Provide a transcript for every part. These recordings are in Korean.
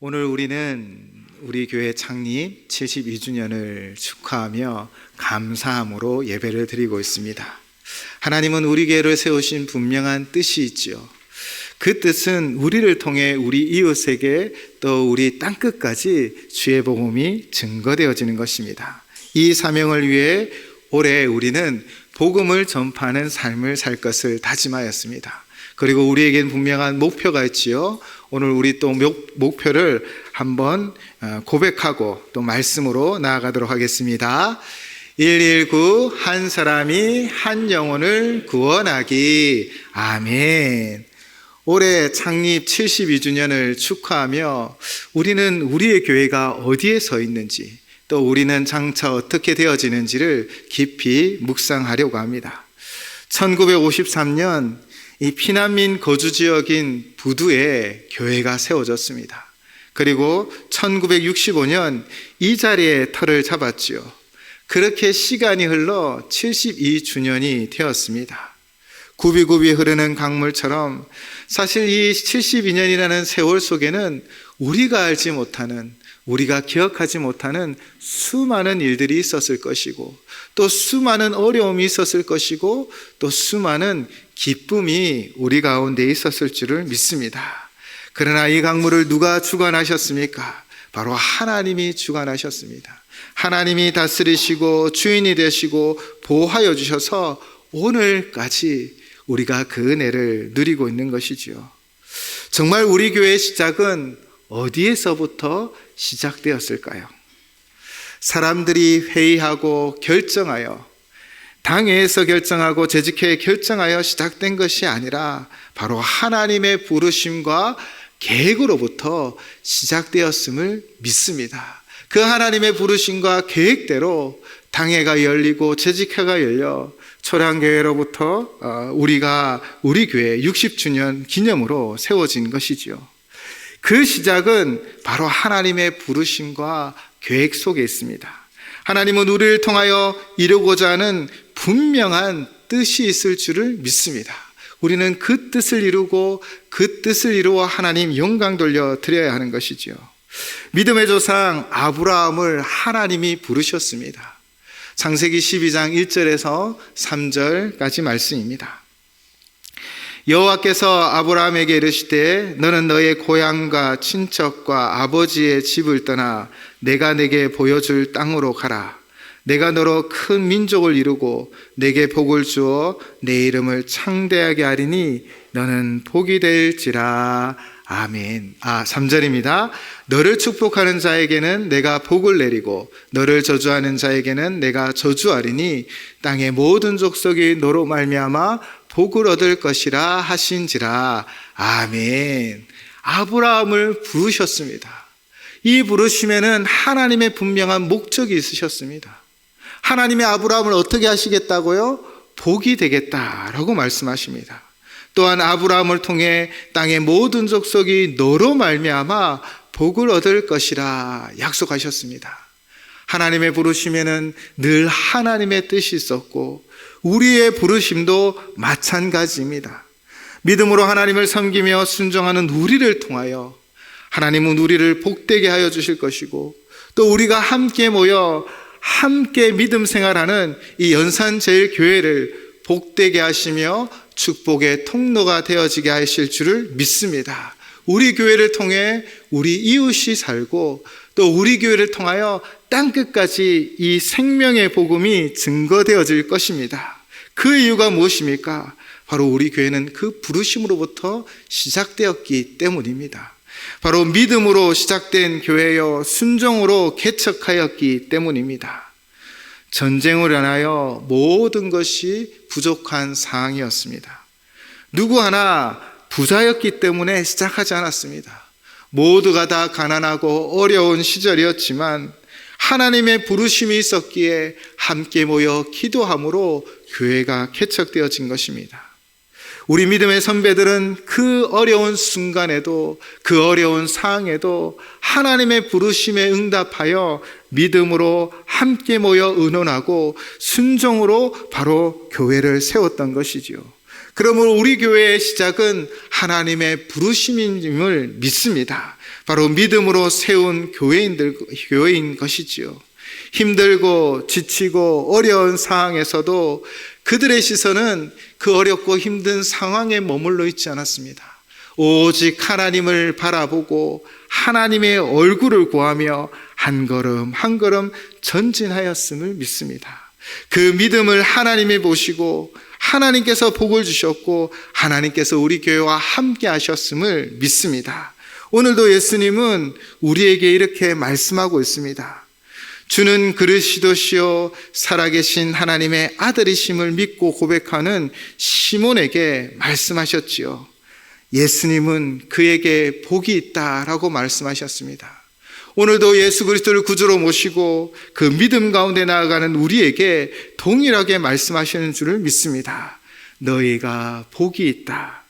오늘 우리는 우리 교회 창립 72주년을 축하하며 감사함으로 예배를 드리고 있습니다. 하나님은 우리 교회를 세우신 분명한 뜻이 있지요. 그 뜻은 우리를 통해 우리 이웃에게 또 우리 땅끝까지 주의 복음이 증거되어지는 것입니다. 이 사명을 위해 올해 우리는 복음을 전파하는 삶을 살 것을 다짐하였습니다. 그리고 우리에겐 분명한 목표가 있지요. 오늘 우리 또 목표를 한번 고백하고 또 말씀으로 나아가도록 하겠습니다. 119 한 사람이 한 영혼을 구원하기. 아멘. 올해 창립 72주년을 축하하며 우리는 우리의 교회가 어디에 서 있는지 또 우리는 장차 어떻게 되어지는지를 깊이 묵상하려고 합니다. 1953년 이 피난민 거주지역인 부두에 교회가 세워졌습니다. 그리고 1965년 이 자리에 터를 잡았지요. 그렇게 시간이 흘러 72주년이 되었습니다. 굽이굽이 흐르는 강물처럼 사실 이 72년이라는 세월 속에는 우리가 알지 못하는, 우리가 기억하지 못하는 수많은 일들이 있었을 것이고 또 수많은 어려움이 있었을 것이고 또 수많은 기쁨이 우리 가운데 있었을 줄을 믿습니다. 그러나 이 강물을 누가 주관하셨습니까? 바로 하나님이 주관하셨습니다. 하나님이 다스리시고 주인이 되시고 보호하여 주셔서 오늘까지 우리가 그 은혜를 누리고 있는 것이지요. 정말 우리 교회의 시작은 어디에서부터 시작되었을까요? 사람들이 회의하고 결정하여 당회에서 결정하고 재직회에 결정하여 시작된 것이 아니라 바로 하나님의 부르심과 계획으로부터 시작되었음을 믿습니다. 그 하나님의 부르심과 계획대로 당회가 열리고 재직회가 열려 초량교회로부터 우리 교회 60주년 기념으로 세워진 것이지요. 그 시작은 바로 하나님의 부르심과 계획 속에 있습니다. 하나님은 우리를 통하여 이루고자 하는 분명한 뜻이 있을 줄을 믿습니다. 우리는 그 뜻을 이루고 그 뜻을 이루어 하나님 영광 돌려 드려야 하는 것이지요. 믿음의 조상 아브라함을 하나님이 부르셨습니다. 창세기 12장 1절에서 3절까지 말씀입니다. 여호와께서 아브라함에게 이르시되 너는 너의 고향과 친척과 아버지의 집을 떠나 내가 내게 보여줄 땅으로 가라. 내가 너로 큰 민족을 이루고 내게 복을 주어 내 이름을 창대하게 하리니 너는 복이 될지라. 아멘. 3절입니다. 너를 축복하는 자에게는 내가 복을 내리고 너를 저주하는 자에게는 내가 저주하리니 땅의 모든 족속이 너로 말미암아 복을 얻을 것이라 하신지라. 아멘. 아브라함을 부르셨습니다. 이 부르심에는 하나님의 분명한 목적이 있으셨습니다. 하나님의 아브라함을 어떻게 하시겠다고요? 복이 되겠다라고 말씀하십니다. 또한 아브라함을 통해 땅의 모든 족속이 너로 말미암아 복을 얻을 것이라 약속하셨습니다. 하나님의 부르심에는 늘 하나님의 뜻이 있었고 우리의 부르심도 마찬가지입니다. 믿음으로 하나님을 섬기며 순종하는 우리를 통하여 하나님은 우리를 복되게 하여 주실 것이고 또 우리가 함께 모여 함께 믿음 생활하는 이 연산제일교회를 복되게 하시며 축복의 통로가 되어지게 하실 줄을 믿습니다. 우리 교회를 통해 우리 이웃이 살고 또 우리 교회를 통하여 땅끝까지 이 생명의 복음이 증거되어질 것입니다. 그 이유가 무엇입니까? 바로 우리 교회는 그 부르심으로부터 시작되었기 때문입니다. 바로 믿음으로 시작된 교회여 순종으로 개척하였기 때문입니다. 전쟁을 인하여 모든 것이 부족한 상황이었습니다. 누구 하나 부자였기 때문에 시작하지 않았습니다. 모두가 다 가난하고 어려운 시절이었지만 하나님의 부르심이 있었기에 함께 모여 기도함으로 교회가 개척되어진 것입니다. 우리 믿음의 선배들은 그 어려운 순간에도 그 어려운 상황에도 하나님의 부르심에 응답하여 믿음으로 함께 모여 의논하고 순종으로 바로 교회를 세웠던 것이지요. 그러므로 우리 교회의 시작은 하나님의 부르심임을 믿습니다. 바로 믿음으로 세운 교회인 것이지요. 힘들고 지치고 어려운 상황에서도 그들의 시선은 그 어렵고 힘든 상황에 머물러 있지 않았습니다. 오직 하나님을 바라보고 하나님의 얼굴을 구하며 한 걸음 한 걸음 전진하였음을 믿습니다. 그 믿음을 하나님이 보시고 하나님께서 복을 주셨고 하나님께서 우리 교회와 함께 하셨음을 믿습니다. 오늘도 예수님은 우리에게 이렇게 말씀하고 있습니다. 주는 그리스도시요 살아계신 하나님의 아들이심을 믿고 고백하는 시몬에게 말씀하셨지요. 예수님은 그에게 복이 있다라고 말씀하셨습니다. 오늘도 예수 그리스도를 구주로 모시고 그 믿음 가운데 나아가는 우리에게 동일하게 말씀하시는 줄을 믿습니다. 너희가 복이 있다.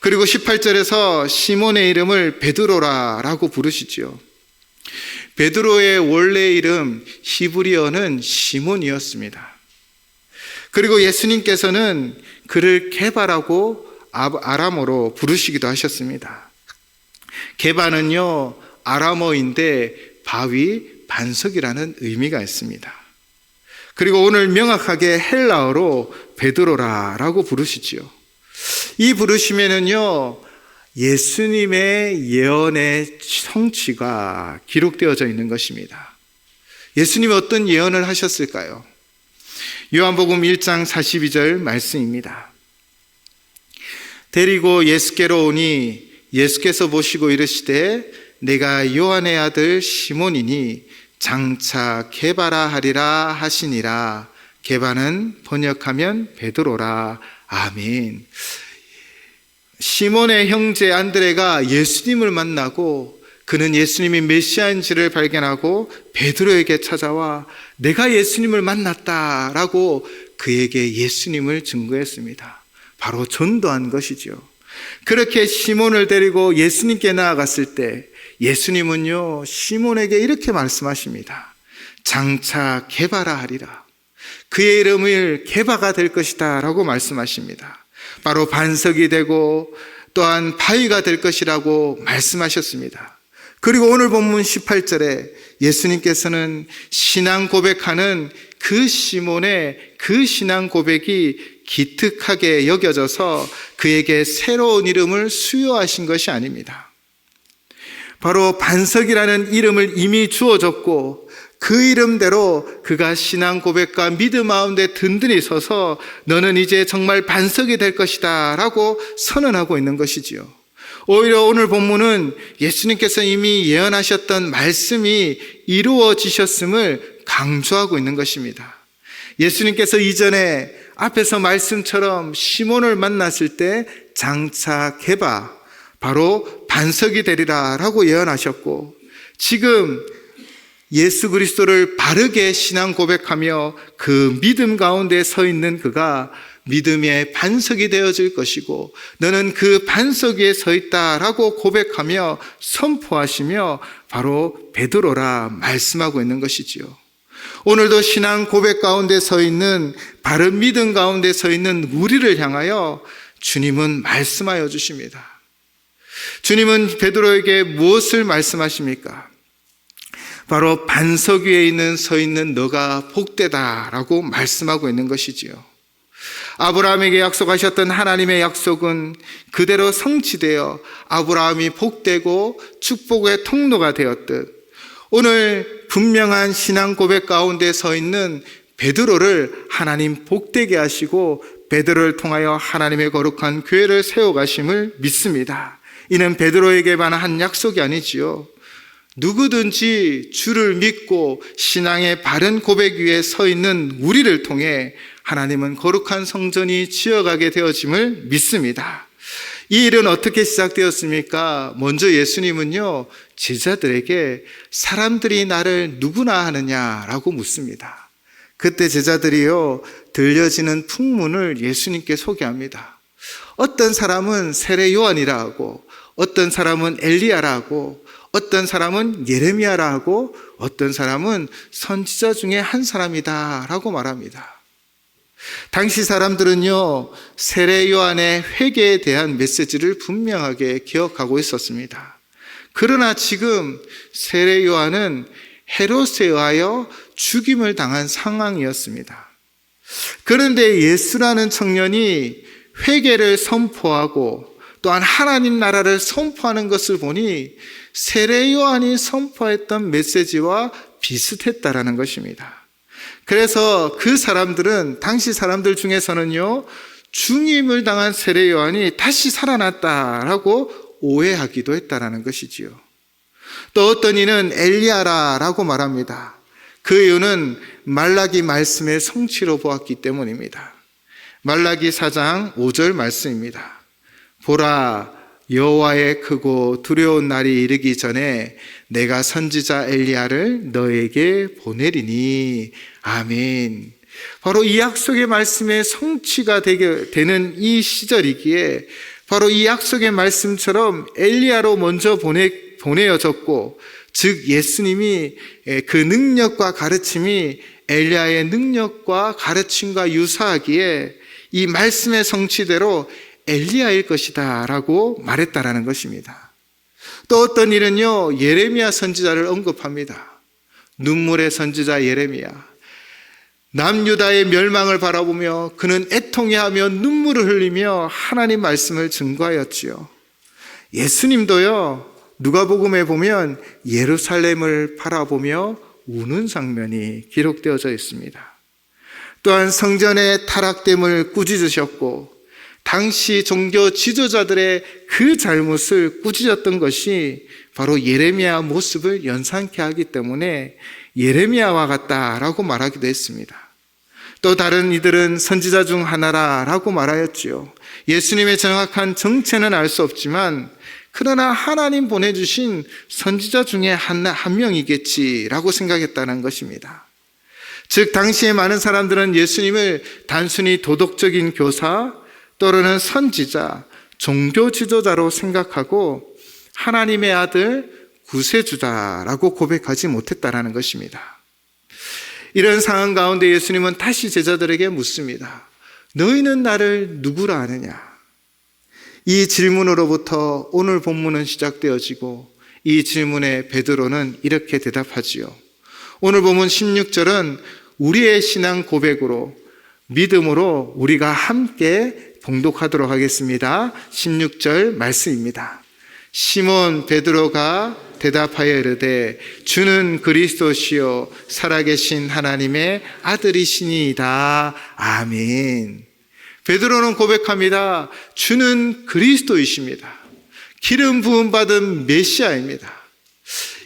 그리고 18절에서 시몬의 이름을 베드로라라고 부르시지요. 베드로의 원래 이름 히브리어는 시몬이었습니다. 그리고 예수님께서는 그를 게바라고 아람어로 부르시기도 하셨습니다. 게바는요 아람어인데 바위, 반석이라는 의미가 있습니다. 그리고 오늘 명확하게 헬라어로 베드로라라고 부르시지요. 이 부르심에는요 예수님의 예언의 성취가 기록되어져 있는 것입니다. 예수님이 어떤 예언을 하셨을까요? 요한복음 1장 42절 말씀입니다. 데리고 예수께로 오니 예수께서 보시고 이르시되 내가 요한의 아들 시몬이니 장차 게바라 하리라 하시니라. 게바는 번역하면 베드로라. 아멘. 시몬의 형제 안드레가 예수님을 만나고 그는 예수님이 메시아인지를 발견하고 베드로에게 찾아와 내가 예수님을 만났다라고 그에게 예수님을 증거했습니다. 바로 전도한 것이죠. 그렇게 시몬을 데리고 예수님께 나아갔을 때 예수님은요 시몬에게 이렇게 말씀하십니다. 장차 게바라 하리라. 그의 이름을 게바가 될 것이다 라고 말씀하십니다. 바로 반석이 되고 또한 바위가 될 것이라고 말씀하셨습니다. 그리고 오늘 본문 18절에 예수님께서는 신앙 고백하는 그 시몬의 그 신앙 고백이 기특하게 여겨져서 그에게 새로운 이름을 수여하신 것이 아닙니다. 바로 반석이라는 이름을 이미 주어졌고 그 이름대로 그가 신앙 고백과 믿음 가운데 든든히 서서 너는 이제 정말 반석이 될 것이다 라고 선언하고 있는 것이지요. 오히려 오늘 본문은 예수님께서 이미 예언하셨던 말씀이 이루어지셨음을 강조하고 있는 것입니다. 예수님께서 이전에 앞에서 말씀처럼 시몬을 만났을 때 장차 게바, 바로 반석이 되리라 라고 예언하셨고 지금 예수 그리스도를 바르게 신앙 고백하며 그 믿음 가운데 서 있는 그가 믿음의 반석이 되어질 것이고 너는 그 반석 위에 서 있다라고 고백하며 선포하시며 바로 베드로라 말씀하고 있는 것이지요. 오늘도 신앙 고백 가운데 서 있는 바른 믿음 가운데 서 있는 우리를 향하여 주님은 말씀하여 주십니다. 주님은 베드로에게 무엇을 말씀하십니까? 바로 반석 위에 서 있는 너가 복되다라고 말씀하고 있는 것이지요. 아브라함에게 약속하셨던 하나님의 약속은 그대로 성취되어 아브라함이 복되고 축복의 통로가 되었듯 오늘 분명한 신앙 고백 가운데 서 있는 베드로를 하나님 복되게 하시고 베드로를 통하여 하나님의 거룩한 교회를 세워가심을 믿습니다. 이는 베드로에게만 한 약속이 아니지요. 누구든지 주를 믿고 신앙의 바른 고백 위에 서 있는 우리를 통해 하나님은 거룩한 성전이 지어가게 되어짐을 믿습니다. 이 일은 어떻게 시작되었습니까? 먼저 예수님은요 제자들에게 사람들이 나를 누구나 하느냐라고 묻습니다. 그때 제자들이요 들려지는 풍문을 예수님께 소개합니다. 어떤 사람은 세례 요한이라 하고 어떤 사람은 엘리야라 하고 어떤 사람은 예레미야라 하고 어떤 사람은 선지자 중에 한 사람이다 라고 말합니다. 당시 사람들은요, 세례 요한의 회개에 대한 메시지를 분명하게 기억하고 있었습니다. 그러나 지금 세례 요한은 헤롯에 의하여 죽임을 당한 상황이었습니다. 그런데 예수라는 청년이 회개를 선포하고 또한 하나님 나라를 선포하는 것을 보니 세례 요한이 선포했던 메시지와 비슷했다라는 것입니다. 그래서 그 사람들은, 당시 사람들 중에서는요, 죽임을 당한 세례 요한이 다시 살아났다라고 오해하기도 했다라는 것이지요. 또 어떤 이는 엘리야라고 말합니다. 그 이유는 말라기 말씀의 성취로 보았기 때문입니다. 말라기 4장 5절 말씀입니다. 보라, 여호와의 크고 두려운 날이 이르기 전에 내가 선지자 엘리야를 너에게 보내리니. 아멘. 바로 이 약속의 말씀의 성취가 되는 이 시절이기에 바로 이 약속의 말씀처럼 엘리야로 먼저 보내어졌고, 즉 예수님이 그 능력과 가르침이 엘리야의 능력과 가르침과 유사하기에 이 말씀의 성취대로 엘리야일 것이다 라고 말했다라는 것입니다. 또 어떤 일은요, 예레미야 선지자를 언급합니다. 눈물의 선지자 예레미야, 남유다의 멸망을 바라보며 그는 애통해하며 눈물을 흘리며 하나님 말씀을 증거하였지요. 예수님도요, 누가복음에 보면 예루살렘을 바라보며 우는 장면이 기록되어져 있습니다. 또한 성전의 타락됨을 꾸짖으셨고, 당시 종교 지도자들의 그 잘못을 꾸짖었던 것이 바로 예레미야 모습을 연상케 하기 때문에 예레미야와 같다라고 말하기도 했습니다. 또 다른 이들은 선지자 중 하나라고 말하였지요. 예수님의 정확한 정체는 알 수 없지만 그러나 하나님 보내주신 선지자 중에 한 명이겠지라고 생각했다는 것입니다. 즉 당시에 많은 사람들은 예수님을 단순히 도덕적인 교사 또는 선지자, 종교 지도자로 생각하고 하나님의 아들 구세주자라고 고백하지 못했다라는 것입니다. 이런 상황 가운데 예수님은 다시 제자들에게 묻습니다. 너희는 나를 누구라 하느냐? 이 질문으로부터 오늘 본문은 시작되어지고 이 질문에 베드로는 이렇게 대답하지요. 오늘 본문 16절은 우리의 신앙 고백으로, 믿음으로 우리가 함께 봉독하도록 하겠습니다. 16절 말씀입니다. 시몬 베드로가 대답하여 이르되 주는 그리스도시요 살아계신 하나님의 아들이시니이다. 아멘. 베드로는 고백합니다. 주는 그리스도이십니다. 기름 부음 받은 메시아입니다.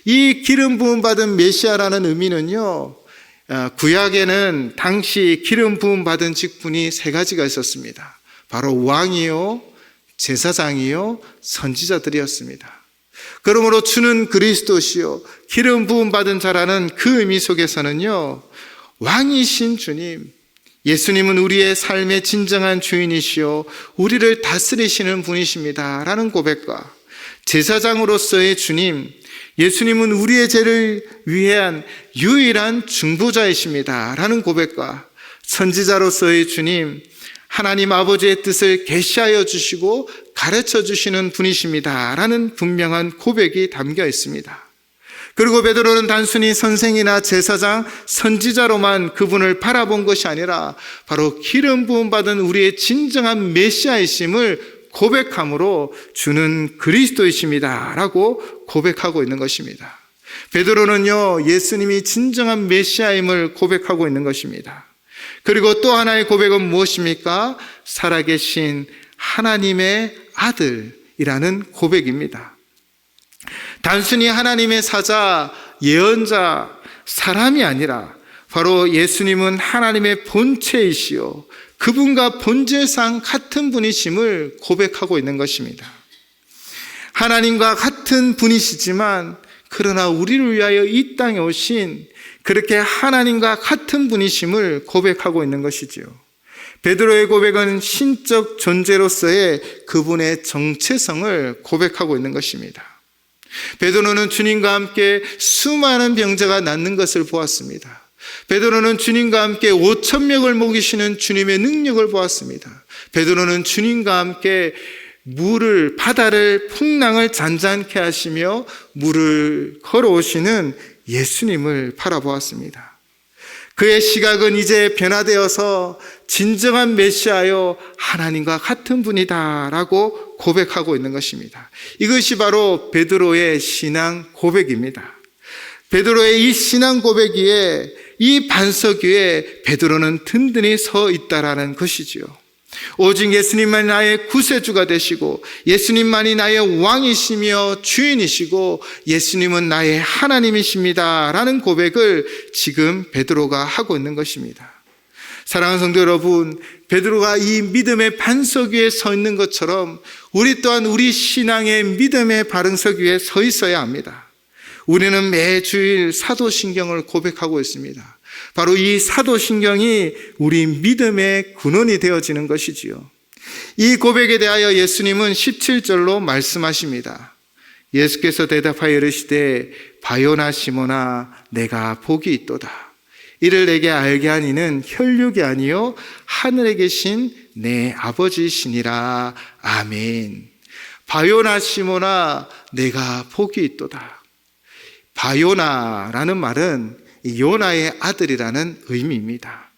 이 기름 부음 받은 메시아라는 의미는요, 구약에는 당시 기름 부음 받은 직분이 세 가지가 있었습니다. 바로 왕이요, 제사장이요, 선지자들이었습니다. 그러므로 주는 그리스도시요 기름 부음 받은 자라는 그 의미 속에서는요, 왕이신 주님, 예수님은 우리의 삶의 진정한 주인이시요 우리를 다스리시는 분이십니다 라는 고백과, 제사장으로서의 주님, 예수님은 우리의 죄를 위한 유일한 중보자이십니다 라는 고백과, 선지자로서의 주님, 하나님 아버지의 뜻을 계시하여 주시고 가르쳐 주시는 분이십니다 라는 분명한 고백이 담겨 있습니다. 그리고 베드로는 단순히 선생이나 제사장, 선지자로만 그분을 바라본 것이 아니라 바로 기름 부음 받은 우리의 진정한 메시아이심을 고백함으로 주는 그리스도이십니다 라고 고백하고 있는 것입니다. 베드로는요, 예수님이 진정한 메시아임을 고백하고 있는 것입니다. 그리고 또 하나의 고백은 무엇입니까? 살아계신 하나님의 아들이라는 고백입니다. 단순히 하나님의 사자, 예언자, 사람이 아니라 바로 예수님은 하나님의 본체이시요 그분과 본질상 같은 분이심을 고백하고 있는 것입니다. 하나님과 같은 분이시지만 그러나 우리를 위하여 이 땅에 오신 그렇게 하나님과 같은 분이심을 고백하고 있는 것이지요. 베드로의 고백은 신적 존재로서의 그분의 정체성을 고백하고 있는 것입니다. 베드로는 주님과 함께 수많은 병자가 낫는 것을 보았습니다. 베드로는 주님과 함께 5,000명을 먹이시는 주님의 능력을 보았습니다. 베드로는 주님과 함께 바다를 풍랑을 잔잔케 하시며 물을 걸어오시는 예수님을 바라보았습니다. 그의 시각은 이제 변화되어서 진정한 메시아여 하나님과 같은 분이다라고 고백하고 있는 것입니다. 이것이 바로 베드로의 신앙 고백입니다. 베드로의 이 신앙 고백 위에, 이 반석 위에 베드로는 든든히 서 있다라는 것이지요. 오직 예수님만이 나의 구세주가 되시고 예수님만이 나의 왕이시며 주인이시고 예수님은 나의 하나님이십니다 라는 고백을 지금 베드로가 하고 있는 것입니다. 사랑하는 성도 여러분, 베드로가 이 믿음의 반석 위에 서 있는 것처럼 우리 또한 우리 신앙의 믿음의 반석 위에 서 있어야 합니다. 우리는 매주일 사도신경을 고백하고 있습니다. 바로 이 사도신경이 우리 믿음의 근원이 되어지는 것이지요. 이 고백에 대하여 예수님은 17절로 말씀하십니다. 예수께서 대답하여 이르시되 바요나 시몬아 내가 복이 있도다. 이를 내게 알게 하니는 혈육이 아니요 하늘에 계신 내 아버지시니라. 아멘. 바요나 시몬아 내가 복이 있도다. 바요나라는 말은 요나의 아들이라는 의미입니다.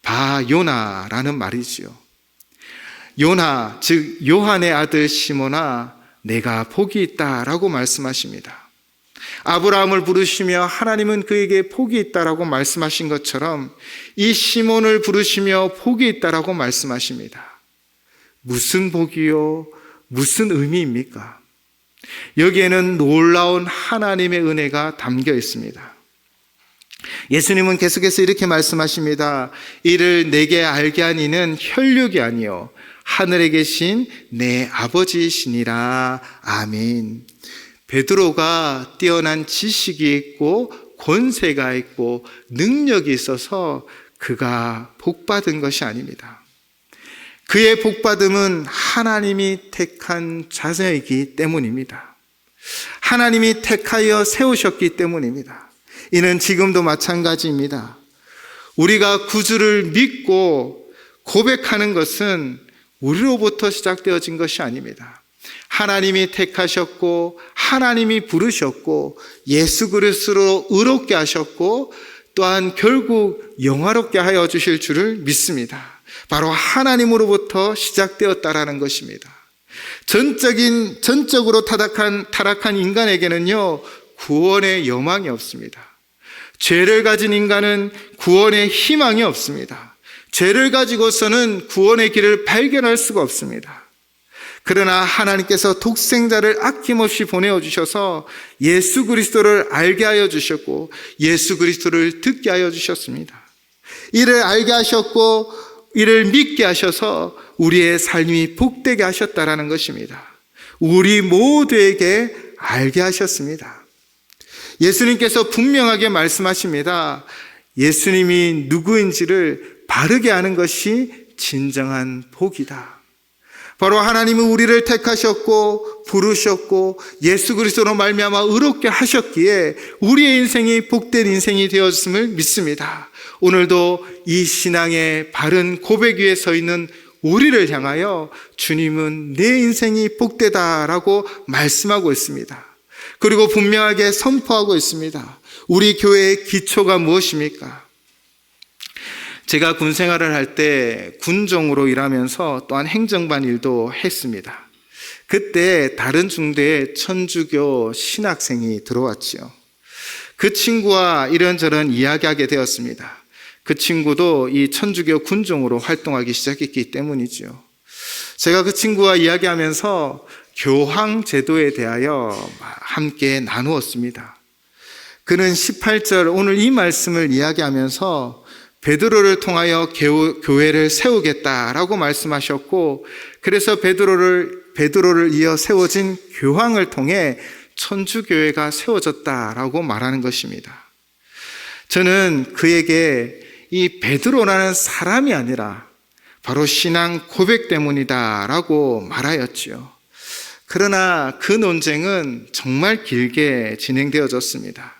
바요나라는 말이지요. 요나, 즉 요한의 아들 시몬아 내가 복이 있다라고 말씀하십니다. 아브라함을 부르시며 하나님은 그에게 복이 있다라고 말씀하신 것처럼 이 시몬을 부르시며 복이 있다라고 말씀하십니다. 무슨 복이요? 무슨 의미입니까? 여기에는 놀라운 하나님의 은혜가 담겨 있습니다. 예수님은 계속해서 이렇게 말씀하십니다. 이를 내게 알게 하니는 혈육이 아니요 하늘에 계신 내 아버지시니라. 아멘. 베드로가 뛰어난 지식이 있고 권세가 있고 능력이 있어서 그가 복받은 것이 아닙니다. 그의 복받음은 하나님이 택한 자녀이기 때문입니다. 하나님이 택하여 세우셨기 때문입니다. 이는 지금도 마찬가지입니다. 우리가 구주를 믿고 고백하는 것은 우리로부터 시작되어진 것이 아닙니다. 하나님이 택하셨고 하나님이 부르셨고 예수 그리스도로 의롭게 하셨고 또한 결국 영화롭게 하여 주실 줄을 믿습니다. 바로 하나님으로부터 시작되었다라는 것입니다. 전적으로 타락한 인간에게는요, 구원의 여망이 없습니다. 죄를 가진 인간은 구원의 희망이 없습니다. 죄를 가지고서는 구원의 길을 발견할 수가 없습니다. 그러나 하나님께서 독생자를 아낌없이 보내어 주셔서 예수 그리스도를 알게 하여 주셨고 예수 그리스도를 듣게 하여 주셨습니다. 이를 알게 하셨고 이를 믿게 하셔서 우리의 삶이 복되게 하셨다라는 것입니다. 우리 모두에게 알게 하셨습니다. 예수님께서 분명하게 말씀하십니다. 예수님이 누구인지를 바르게 아는 것이 진정한 복이다. 바로 하나님은 우리를 택하셨고 부르셨고 예수 그리스도로 말미암아 의롭게 하셨기에 우리의 인생이 복된 인생이 되었음을 믿습니다. 오늘도 이 신앙의 바른 고백 위에 서 있는 우리를 향하여 주님은 내 인생이 복되다라고 말씀하고 있습니다. 그리고 분명하게 선포하고 있습니다. 우리 교회의 기초가 무엇입니까? 제가 군 생활을 할 때 군종으로 일하면서 또한 행정반 일도 했습니다. 그때 다른 중대에 천주교 신학생이 들어왔지요. 그 친구와 이런저런 이야기하게 되었습니다. 그 친구도 이 천주교 군종으로 활동하기 시작했기 때문이죠. 제가 그 친구와 이야기하면서 교황 제도에 대하여 함께 나누었습니다. 그는 18절 오늘 이 말씀을 이야기하면서 베드로를 통하여 교회를 세우겠다라고 말씀하셨고, 그래서 베드로를 이어 세워진 교황을 통해 천주교회가 세워졌다라고 말하는 것입니다. 저는 그에게 이 베드로라는 사람이 아니라 바로 신앙 고백 때문이다라고 말하였지요. 그러나 그 논쟁은 정말 길게 진행되어졌습니다.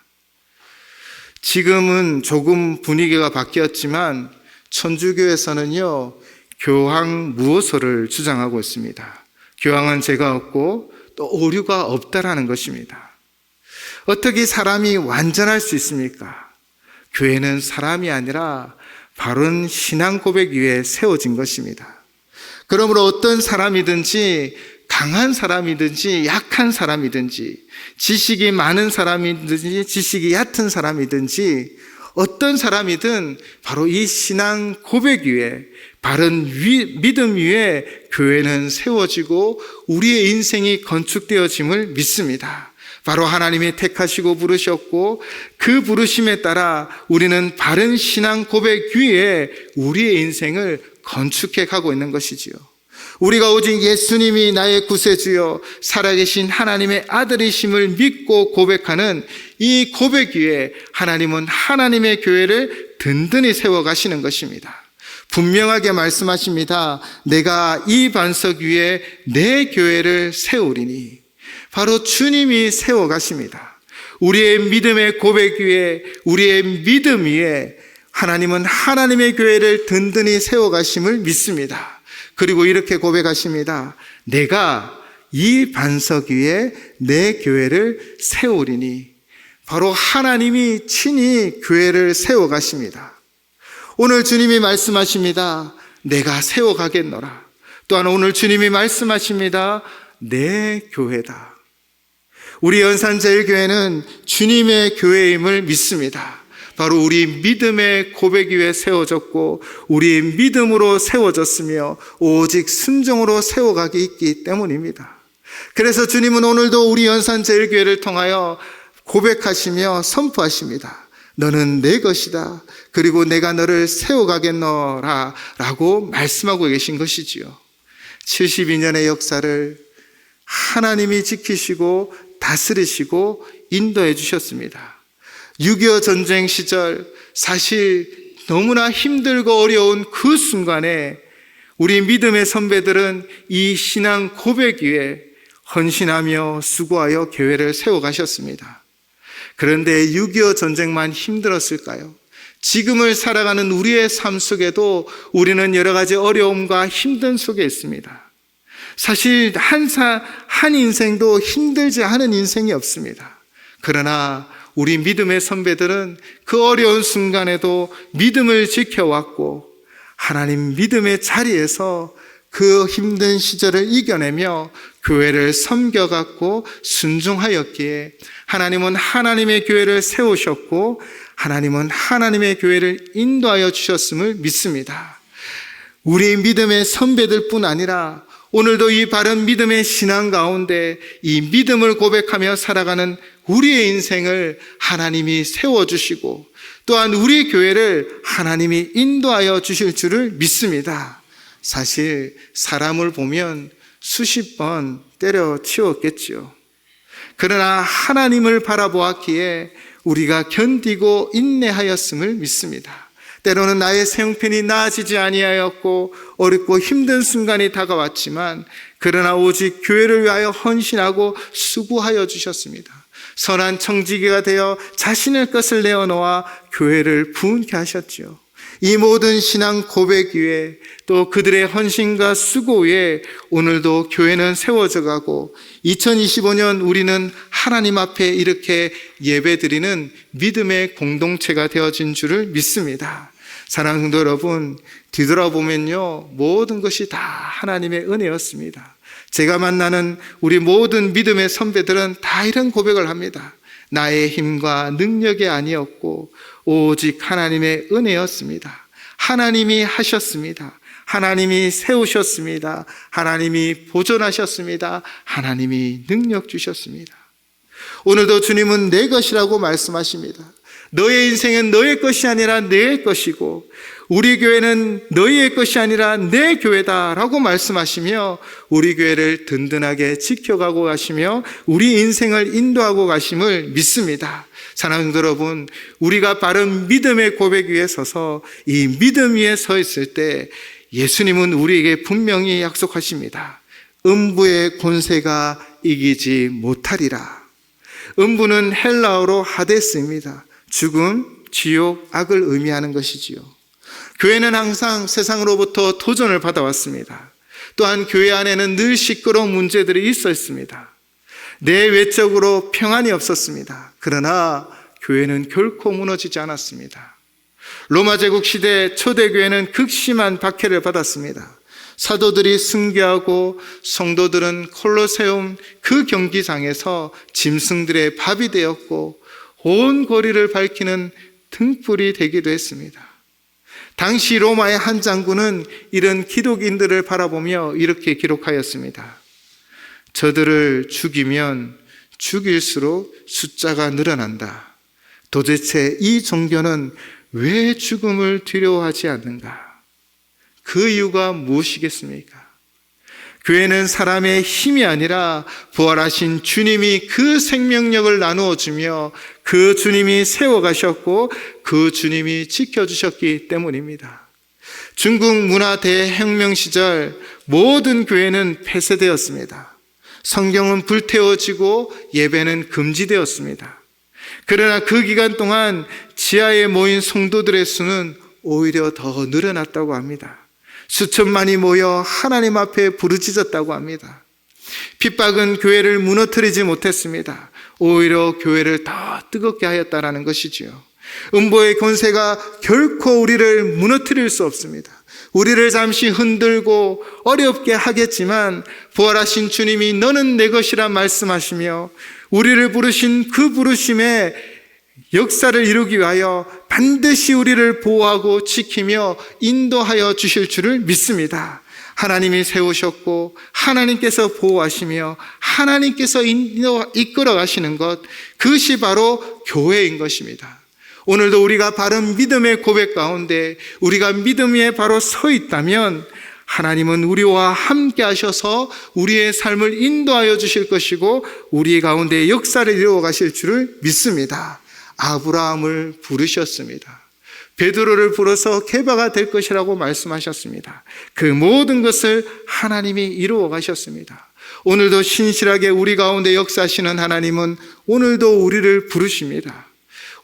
지금은 조금 분위기가 바뀌었지만 천주교에서는요, 교황 무호소를 주장하고 있습니다. 교황은 죄가 없고 또 오류가 없다라는 것입니다. 어떻게 사람이 완전할 수 있습니까? 교회는 사람이 아니라 바른 신앙 고백 위에 세워진 것입니다. 그러므로 어떤 사람이든지 강한 사람이든지 약한 사람이든지 지식이 많은 사람이든지 지식이 얕은 사람이든지 어떤 사람이든 바로 이 신앙 고백 위에 바른 믿음 위에 교회는 세워지고 우리의 인생이 건축되어짐을 믿습니다. 바로 하나님이 택하시고 부르셨고 그 부르심에 따라 우리는 바른 신앙 고백 위에 우리의 인생을 건축해 가고 있는 것이지요. 우리가 오직 예수님이 나의 구세주여 살아계신 하나님의 아들이심을 믿고 고백하는 이 고백 위에 하나님은 하나님의 교회를 든든히 세워가시는 것입니다. 분명하게 말씀하십니다. 내가 이 반석 위에 내 교회를 세우리니. 바로 주님이 세워가십니다. 우리의 믿음의 고백 위에 우리의 믿음 위에 하나님은 하나님의 교회를 든든히 세워가심을 믿습니다. 그리고 이렇게 고백하십니다. 내가 이 반석 위에 내 교회를 세우리니. 바로 하나님이 친히 교회를 세워가십니다. 오늘 주님이 말씀하십니다. 내가 세워가겠노라. 또한 오늘 주님이 말씀하십니다. 내 교회다. 우리 연산제일교회는 주님의 교회임을 믿습니다. 바로 우리 믿음의 고백 위에 세워졌고 우리의 믿음으로 세워졌으며 오직 순종으로 세워가기 있기 때문입니다. 그래서 주님은 오늘도 우리 연산제일교회를 통하여 고백하시며 선포하십니다. 너는 내 것이다. 그리고 내가 너를 세워가겠노라 라고 말씀하고 계신 것이지요. 72년의 역사를 하나님이 지키시고 다스리시고 인도해 주셨습니다. 6.25 전쟁 시절 사실 너무나 힘들고 어려운 그 순간에 우리 믿음의 선배들은 이 신앙 고백 위에 헌신하며 수고하여 교회를 세워가셨습니다. 그런데 6.25 전쟁만 힘들었을까요? 지금을 살아가는 우리의 삶 속에도 우리는 여러 가지 어려움과 힘든 속에 있습니다. 사실 한 인생도 힘들지 않은 인생이 없습니다. 그러나 우리 믿음의 선배들은 그 어려운 순간에도 믿음을 지켜왔고 하나님 믿음의 자리에서 그 힘든 시절을 이겨내며 교회를 섬겨갔고 순종하였기에 하나님은 하나님의 교회를 세우셨고 하나님은 하나님의 교회를 인도하여 주셨음을 믿습니다. 우리 믿음의 선배들뿐 아니라 오늘도 이 바른 믿음의 신앙 가운데 이 믿음을 고백하며 살아가는 우리의 인생을 하나님이 세워주시고 또한 우리 교회를 하나님이 인도하여 주실 줄을 믿습니다. 사실 사람을 보면 수십 번 때려치웠겠지요. 그러나 하나님을 바라보았기에 우리가 견디고 인내하였음을 믿습니다. 때로는 나의 형편이 나아지지 아니하였고 어렵고 힘든 순간이 다가왔지만 그러나 오직 교회를 위하여 헌신하고 수고하여 주셨습니다. 선한 청지기가 되어 자신의 것을 내어놓아 교회를 부흥케 하셨지요. 이 모든 신앙 고백 위에 또 그들의 헌신과 수고 위에 오늘도 교회는 세워져 가고 2025년 우리는 하나님 앞에 이렇게 예배드리는 믿음의 공동체가 되어진 줄을 믿습니다. 사랑하는 성도 여러분, 뒤돌아보면요 모든 것이 다 하나님의 은혜였습니다. 제가 만나는 우리 모든 믿음의 선배들은 다 이런 고백을 합니다. 나의 힘과 능력이 아니었고 오직 하나님의 은혜였습니다. 하나님이 하셨습니다. 하나님이 세우셨습니다. 하나님이 보존하셨습니다. 하나님이 능력 주셨습니다. 오늘도 주님은 내 것이라고 말씀하십니다. 너의 인생은 너의 것이 아니라 내 것이고 우리 교회는 너희의 것이 아니라 내 교회다라고 말씀하시며 우리 교회를 든든하게 지켜가고 가시며 우리 인생을 인도하고 가심을 믿습니다. 사랑하는 여러분, 우리가 바른 믿음의 고백 위에 서서 이 믿음 위에 서 있을 때 예수님은 우리에게 분명히 약속하십니다. 음부의 권세가 이기지 못하리라. 음부는 헬라어로 하데스입니다. 죽음, 지옥, 악을 의미하는 것이지요. 교회는 항상 세상으로부터 도전을 받아왔습니다. 또한 교회 안에는 늘 시끄러운 문제들이 있었습니다. 내외적으로 평안이 없었습니다. 그러나 교회는 결코 무너지지 않았습니다. 로마 제국 시대 초대교회는 극심한 박해를 받았습니다. 사도들이 순교하고 성도들은 콜로세움 그 경기장에서 짐승들의 밥이 되었고 온 거리를 밝히는 등불이 되기도 했습니다. 당시 로마의 한 장군은 이런 기독인들을 바라보며 이렇게 기록하였습니다. 저들을 죽이면 죽일수록 숫자가 늘어난다. 도대체 이 종교는 왜 죽음을 두려워하지 않는가? 그 이유가 무엇이겠습니까? 교회는 사람의 힘이 아니라 부활하신 주님이 그 생명력을 나누어 주며 그 주님이 세워가셨고 그 주님이 지켜주셨기 때문입니다. 중국 문화 대혁명 시절 모든 교회는 폐쇄되었습니다. 성경은 불태워지고 예배는 금지되었습니다. 그러나 그 기간 동안 지하에 모인 성도들의 수는 오히려 더 늘어났다고 합니다. 수천만이 모여 하나님 앞에 부르짖었다고 합니다. 핍박은 교회를 무너뜨리지 못했습니다. 오히려 교회를 더 뜨겁게 하였다라는 것이지요. 음보의 권세가 결코 우리를 무너뜨릴 수 없습니다. 우리를 잠시 흔들고 어렵게 하겠지만 부활하신 주님이 너는 내 것이라 말씀하시며 우리를 부르신 그 부르심에 역사를 이루기 위하여 반드시 우리를 보호하고 지키며 인도하여 주실 줄을 믿습니다. 하나님이 세우셨고 하나님께서 보호하시며 하나님께서 이끌어 가시는 것, 그것이 바로 교회인 것입니다. 오늘도 우리가 바른 믿음의 고백 가운데 우리가 믿음 위에 바로 서 있다면 하나님은 우리와 함께 하셔서 우리의 삶을 인도하여 주실 것이고 우리 가운데 역사를 이루어 가실 줄을 믿습니다. 아브라함을 부르셨습니다. 베드로를 불어서 개바가 될 것이라고 말씀하셨습니다. 그 모든 것을 하나님이 이루어 가셨습니다. 오늘도 신실하게 우리 가운데 역사하시는 하나님은 오늘도 우리를 부르십니다.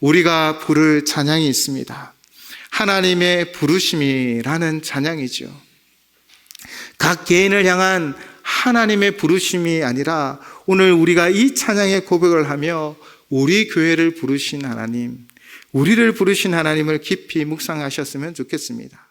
우리가 부를 찬양이 있습니다. 하나님의 부르심이라는 찬양이죠. 각 개인을 향한 하나님의 부르심이 아니라 오늘 우리가 이 찬양의 고백을 하며 우리 교회를 부르신 하나님, 우리를 부르신 하나님을 깊이 묵상하셨으면 좋겠습니다.